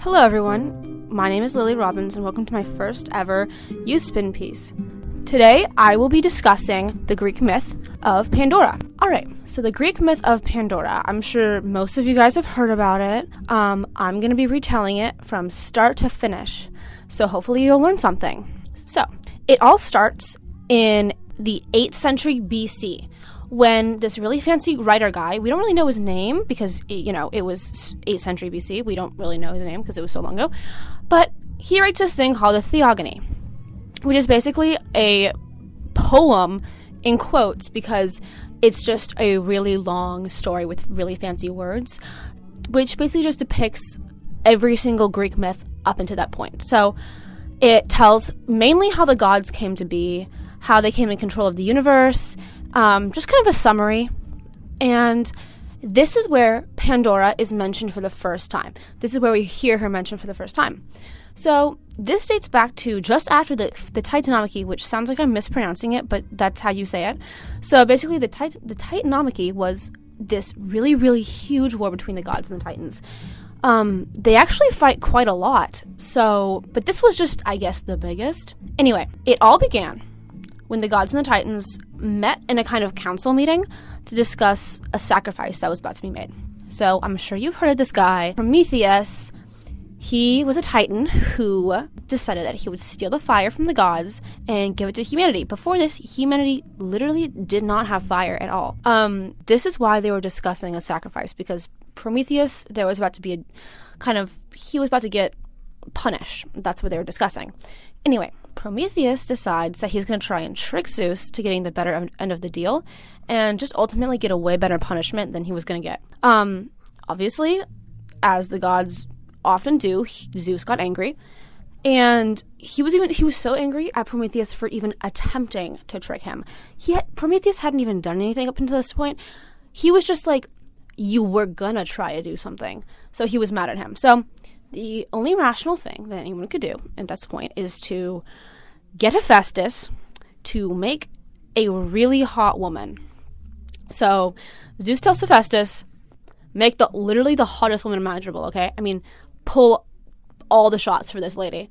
Hello everyone, my name is Lily Robbins and welcome to my first ever Youth Spin piece. Today I will be discussing the Greek myth of Pandora. Alright, so the Greek myth of Pandora, I'm sure most of you guys have heard about it. I'm going to be retelling it from start to finish, so hopefully you'll learn something. So, it all starts in the 8th century BC, when this really fancy writer guy, we don't really know his name because, it was 8th century BC. We don't really know his name because it was so long ago. But he writes this thing called a theogony, which is basically a poem in quotes because it's just a really long story with really fancy words, which basically just depicts every single Greek myth up until that point. So it tells mainly how the gods came to be, how they came in control of the universe, just kind of a summary. And this is where Pandora is mentioned for the first time. This is where we hear her mentioned for the first time. So this dates back to just after the Titanomachy, which sounds like I'm mispronouncing it, but that's how you say it. So basically the Titanomachy was this really, really huge war between the gods and the Titans. They actually fight quite a lot. But this was just, I guess, the biggest. Anyway, it all began when the gods and the Titans met in a kind of council meeting to discuss a sacrifice that was about to be made. So I'm sure you've heard of this guy, Prometheus. He was a Titan who decided that he would steal the fire from the gods and give it to humanity. Before this, humanity literally did not have fire at all. This is why they were discussing a sacrifice, because Prometheus, he was about to get punished. That's what they were discussing. Anyway, Prometheus decides that he's going to try and trick Zeus to getting the better end of the deal and just ultimately get a way better punishment than he was going to get. Obviously, as the gods often do, Zeus got angry, and he was so angry at Prometheus for even attempting to trick him. Prometheus hadn't even done anything up until this point. He was just like, you were gonna try to do something. So he was mad at him. So the only rational thing that anyone could do at this point is to get Hephaestus to make a really hot woman. So Zeus tells Hephaestus, make literally the hottest woman imaginable, okay? I mean, pull all the shots for this lady.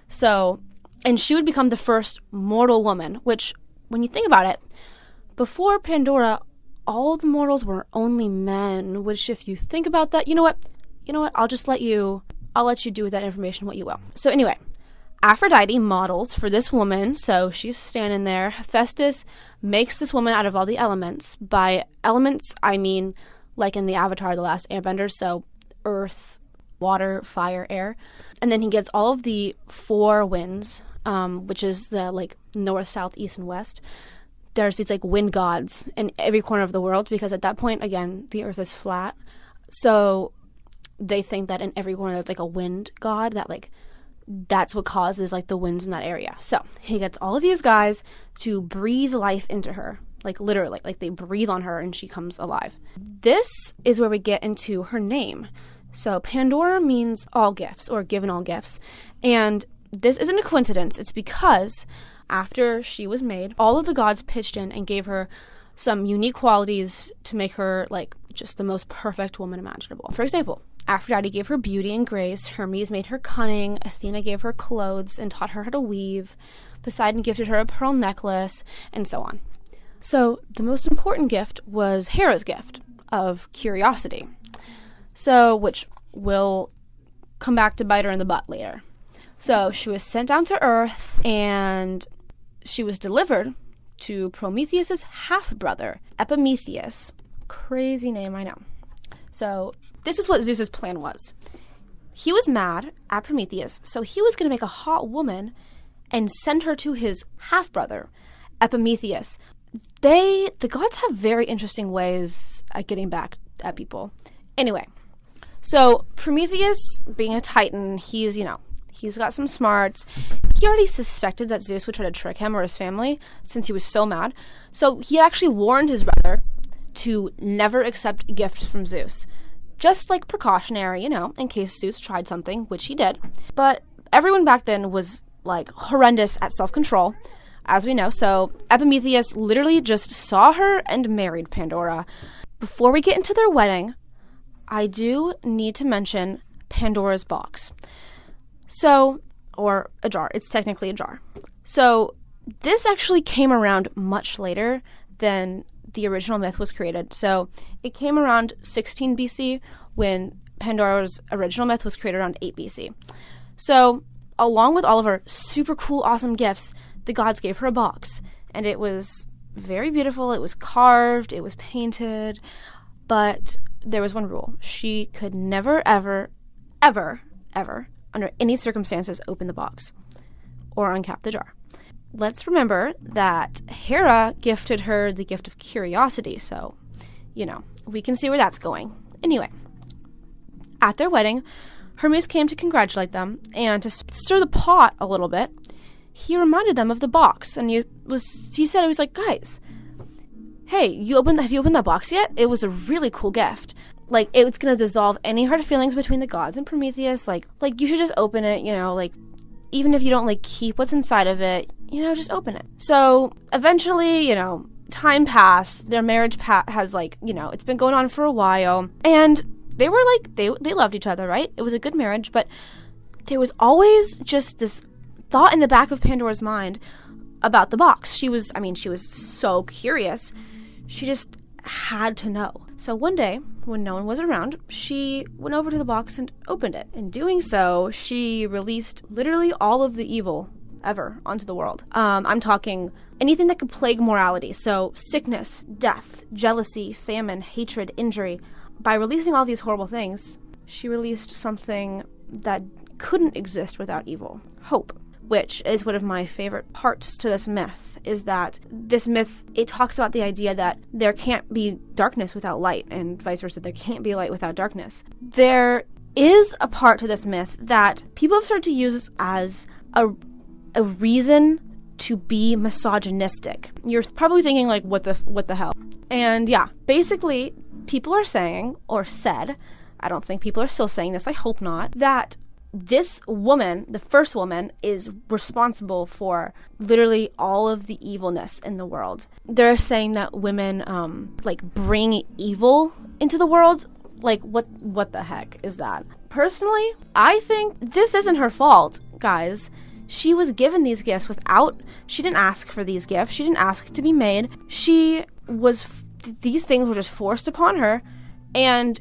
So, and she would become the first mortal woman, which, when you think about it, before Pandora, all the mortals were only men, which if you think about that, you know what, I'll let you do with that information what you will. So anyway, Aphrodite models for this woman, so she's standing there. Hephaestus makes this woman out of all the elements. By elements, I mean like in the Avatar, The Last Airbender, so earth, water, fire, air. And then he gets all of the 4 winds, which is the north, south, east, and west. There's these wind gods in every corner of the world because at that point, again, the earth is flat. So they think that in every corner there's a wind god that's what causes the winds in that area. So he gets all of these guys to breathe life into her, literally, they breathe on her and she comes alive. This is where we get into her name. So Pandora means all gifts or given all gifts. And this isn't a coincidence. It's because after she was made, all of the gods pitched in and gave her some unique qualities to make her just the most perfect woman imaginable. For example, Aphrodite gave her beauty and grace, Hermes made her cunning, Athena gave her clothes and taught her how to weave, Poseidon gifted her a pearl necklace, and so on. So the most important gift was Hera's gift of curiosity, which will come back to bite her in the butt later. So she was sent down to Earth and she was delivered to Prometheus's half-brother, Epimetheus. Crazy name, I know. So this is what Zeus's plan was. He was mad at Prometheus, so he was going to make a hot woman and send her to his half-brother, Epimetheus. The gods have very interesting ways at getting back at people. Anyway, so Prometheus, being a Titan, he's got some smarts. He already suspected that Zeus would try to trick him or his family since he was so mad. So he actually warned his brother to never accept gifts from Zeus. Just precautionary, in case Zeus tried something, which he did. But everyone back then was horrendous at self-control, as we know. So Epimetheus literally just saw her and married Pandora. Before we get into their wedding, I do need to mention Pandora's box. So, or a jar. It's technically a jar. So this actually came around much later than the original myth was created. So it came around 16 BC when Pandora's original myth was created around 8 BC. So along with all of her super cool, awesome gifts, the gods gave her a box. And it was very beautiful. It was carved. It was painted. But there was one rule. She could never, ever, ever, ever, under any circumstances, open the box or uncap the jar. Let's remember that Hera gifted her the gift of curiosity. So, we can see where that's going. Anyway, at their wedding, Hermes came to congratulate them, and to stir the pot a little bit, he reminded them of the box. And he said, it was like, guys, hey, have you opened that box yet? It was a really cool gift. Like, it's going to dissolve any hard feelings between the gods and Prometheus. Like you should just open it, even if you don't, keep what's inside of it, just open it. So, eventually, time passed. Their marriage has, it's been going on for a while. And they were, they loved each other, right? It was a good marriage, but there was always just this thought in the back of Pandora's mind about the box. She was so curious. She just had to know. So one day, when no one was around, she went over to the box and opened it. In doing so, she released literally all of the evil ever onto the world. I'm talking anything that could plague morality. So sickness, death, jealousy, famine, hatred, injury. By releasing all these horrible things, she released something that couldn't exist without evil. Hope. Which is one of my favorite parts to this myth, is that this myth, it talks about the idea that there can't be darkness without light, and vice versa, there can't be light without darkness. There is a part to this myth that people have started to use as a reason to be misogynistic. You're probably thinking, what the hell? And yeah, basically, people are saying, or said, I don't think people are still saying this, I hope not, that this woman, the first woman, is responsible for literally all of the evilness in the world. They're saying that women, bring evil into the world. What the heck is that? Personally, I think this isn't her fault, guys. She was given these gifts she didn't ask for these gifts. She didn't ask to be made. These things were just forced upon her, and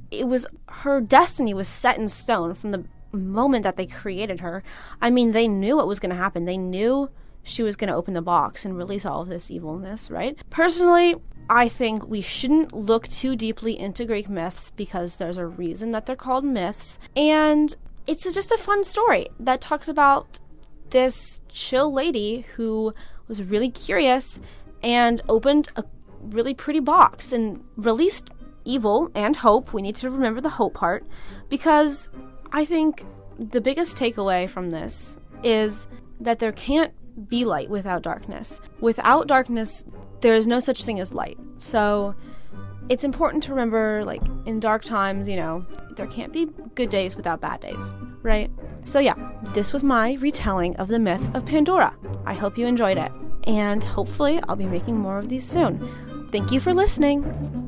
her destiny was set in stone from the moment that they created her. They knew what was going to happen. They knew she was going to open the box and release all of this evilness, right? Personally, I think we shouldn't look too deeply into Greek myths because there's a reason that they're called myths. And it's just a fun story that talks about this chill lady who was really curious and opened a really pretty box and released evil and hope. We need to remember the hope part, because I think the biggest takeaway from this is that there can't be light without darkness. Without darkness, there is no such thing as light. So it's important to remember, in dark times, there can't be good days without bad days, right? So yeah, this was my retelling of the myth of Pandora. I hope you enjoyed it, and hopefully I'll be making more of these soon. Thank you for listening.